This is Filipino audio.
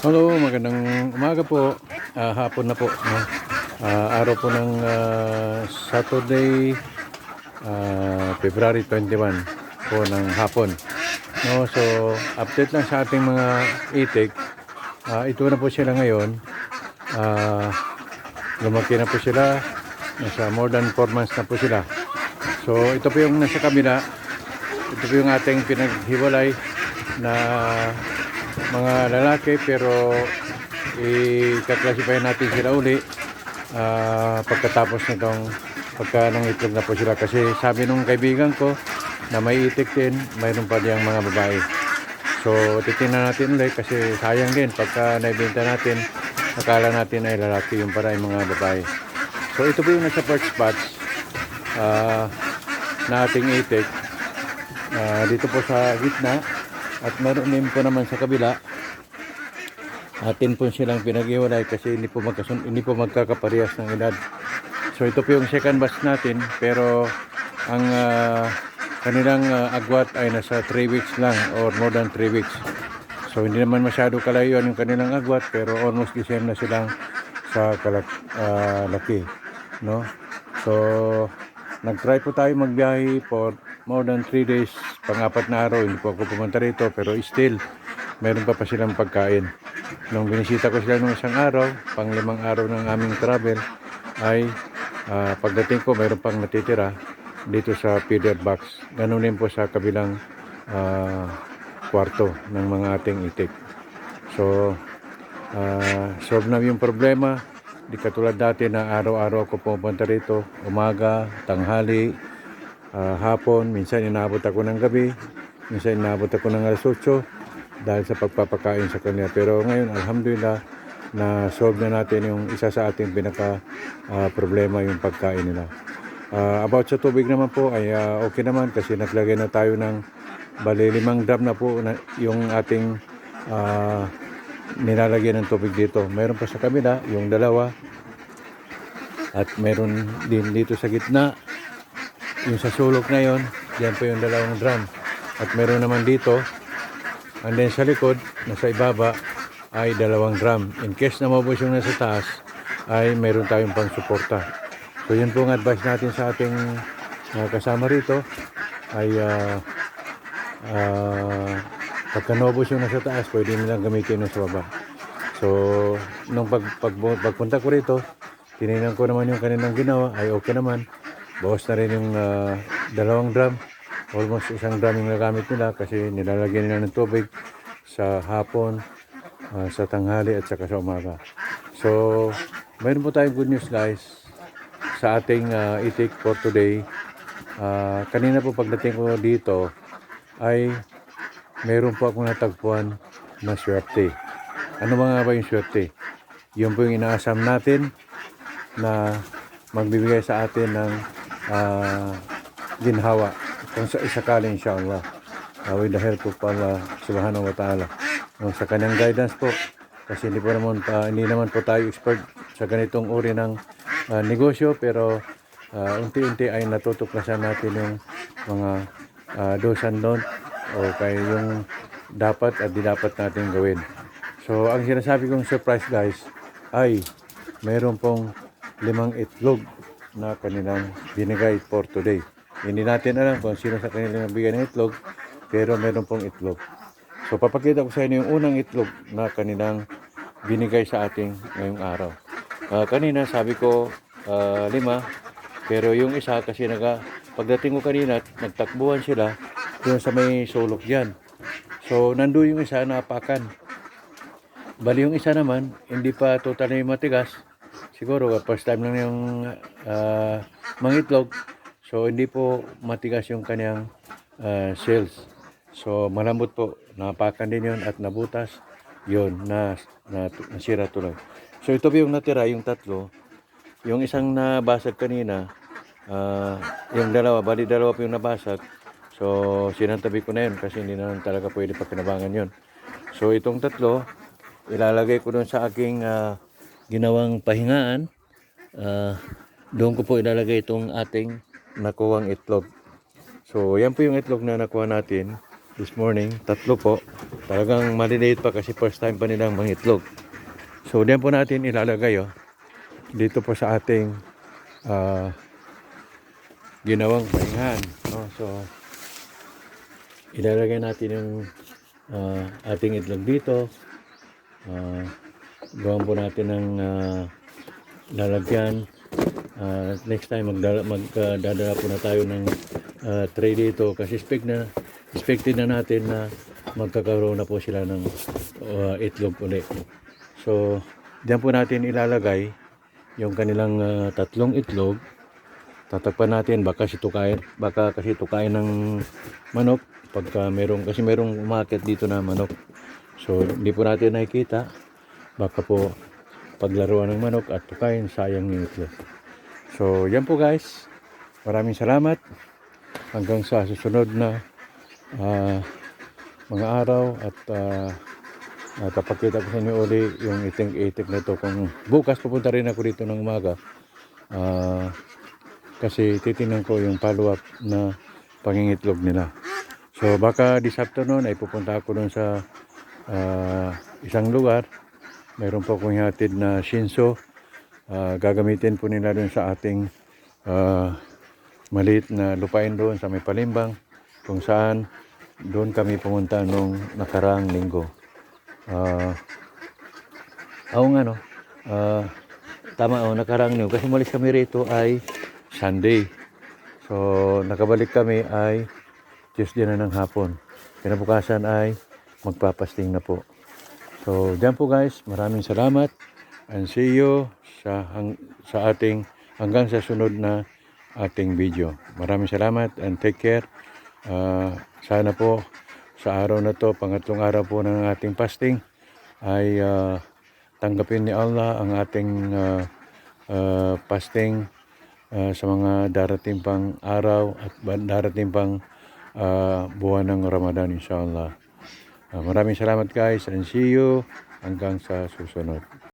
Hello, magandang umaga po. Hapon na po, no? Araw po ng Saturday, February 21 po ng hapon. No, so update lang sa ating mga itik. Ito na po sila ngayon. Ah, Lumaki na po sila. Nasa more than 4 months na po sila. So ito po yung nasa kabila. Ito po yung ating pinaghiwalay na mga lalaki, pero i-classify natin sila uli pagkatapos nitong pagka nangitlog na po sila, kasi sabi nung kaibigan ko na may itik din, mayroon pa diyang mga babae. So titingnan natin ulit kasi sayang din pagka naibenta natin, akala natin ay lalaki, yung para ay mga babae. So ito po yung nasa first spots na ating itik, dito po sa gitna, at meron din po naman sa kabila. Atin po silang pinag-iwalay kasi hindi po magkakaparehas ng edad. So ito po yung second batch natin, pero ang kanilang agwat ay nasa 3 weeks lang or more than 3 weeks. So hindi naman masyado kalayuan yung kanilang agwat, pero almost the same na silang sa laki, no? So nag-try po tayo magbiyahe for more than 3 days, pang-apat na araw. Hindi po ako pumunta rito, pero still meron pa silang pagkain. Nung binisita ko sila nung isang araw, pang 5 araw ng aming travel, ay pagdating ko mayroon pang natitira dito sa feeder box. Ganun din po sa kabilang kwarto ng mga ating itik. So solve na yung problema. Di katulad dati na araw-araw ako pupunta rito, umaga, tanghali, hapon, minsan inaabot ako ng gabi, minsan inaabot ako ng alas 8 dahil sa pagpapakain sa kanila. Pero ngayon, alhamdulillah, na solve na natin yung isa sa ating pinaka problema, yung pagkain nila. About sa tubig naman po ay okay naman, kasi naglagay na tayo ng bali 5 drum na po na yung ating nilalagyan ng tubig dito. Meron pa sa kabila yung dalawa, at meron din dito sa gitna, yung sa sulok na yon, yan po yung 2 drum, at meron naman dito, and then sa likod, nasa ibaba, ay 2 drum. In case na maubos yung nasa taas, ay meron tayong pang suporta. So yun po ang advice natin sa ating kasama rito, ay pagka naubos yung nasa taas, pwede nilang gamitin yung sa baba. So nung pagpunta ko rito, tinignan ko naman yung kanilang ginawa, ay okay naman. Bawas na rin yung 2 drum. Almost 1 drum yung nagamit nila, kasi nilalagyan nila ng tubig sa hapon, sa tanghali, at saka sa umaga. So mayroon po tayong good news, guys, sa ating itik for today. Kanina po pagdating ko dito, ay meron po akong natagpuan na swerte. Ano mga ba yung swerte? Yun po yung inaasam natin na magbibigay sa atin ng ginhawa kung sa isakali, inshallah, with the help of Allah subhanahu wa ta'ala, sa kanyang guidance po, kasi hindi naman po tayo expert sa ganitong uri ng negosyo, pero unti-unti ay natutuklasan natin yung mga do's and don't, o kaya yung dapat at di dapat natin gawin. So ang sinasabi kong surprise, guys, ay meron pong 5 itlog na kanilang binigay for today. Hindi natin alam kung sino sa kanilang bigay ng itlog, pero meron pong itlog. So papakita ko sa inyo yung unang itlog na kanilang binigay sa ating ngayong araw. Kanina sabi ko 5, pero yung isa kasi pagdating ko kanina, nagtakbuhan sila doon sa may sulok dyan. So nandoon yung isa, napakan. Bali yung isa naman, hindi pa totally matigas. Siguro first time lang yung mangitlog. So hindi po matigas yung kanyang shells. So malambot po, napakan din yun at nabutas. Yun, nasira tuloy. So ito po yung natira, yung 3. Yung isang nabasag kanina, yung 2, bali 2 po yung nabasag. So sinantabi ko na yun kasi hindi na talaga pwede pakinabangan yun. So itong 3, ilalagay ko doon sa aking ginawang pahingaan. Doon ko po ilalagay itong ating nakuwang itlog. So yan po yung itlog na nakuha natin. this morning. 3 po. Talagang maliliit pa kasi first time pa nilang mangitlog. So, diyan po natin ilalagay, oh. Dito po sa ating ginawang pahingan. No? So, ilalagay natin yung ating itlog dito. Gawan po natin ng lalagyan. Next time magdadala po na tayo ng tray dito kasi expected na natin na magkakaroon na po sila ng itlog ulit. So, diyan po natin ilalagay yung kanilang 3 itlog. Tatakpan natin baka kasi tukain ng manok pagka merong umakyat dito na manok. So, hindi po natin nakikita. Baka po paglaruan ng manok at tukain, sayang yung itlog. So, yan po guys. Maraming salamat. Hanggang sa susunod na mga araw at kapakita ko sa inyo uli yung itik na to. Kung bukas pupunta rin ako dito ng umaga kasi titingnan ko yung follow-up na pangingitlog nila. So, baka this afternoon ay pupunta ako dun sa isang lugar. Mayroon po akong hatid na shinso. Gagamitin po nila dun sa ating maliit na lupain doon sa may Palimbang, kung saan doon kami pumunta nung nakaraang linggo. Tama, nakaraang linggo kasi umalis kami rito ay Sunday. So nakabalik kami ay Tuesday na ng hapon. Kinabukasan ay magpapasting na po. So diyan po guys, maraming salamat and see you sa ating hanggang sa sunod na ating video. Maraming salamat and take care. Sana po sa araw na to, pangatlong araw po ng ating fasting, ay tanggapin ni Allah ang ating fasting sa mga darating pang araw at darating pang buwan ng Ramadan inshallah. Maraming salamat guys and see you hanggang sa susunod.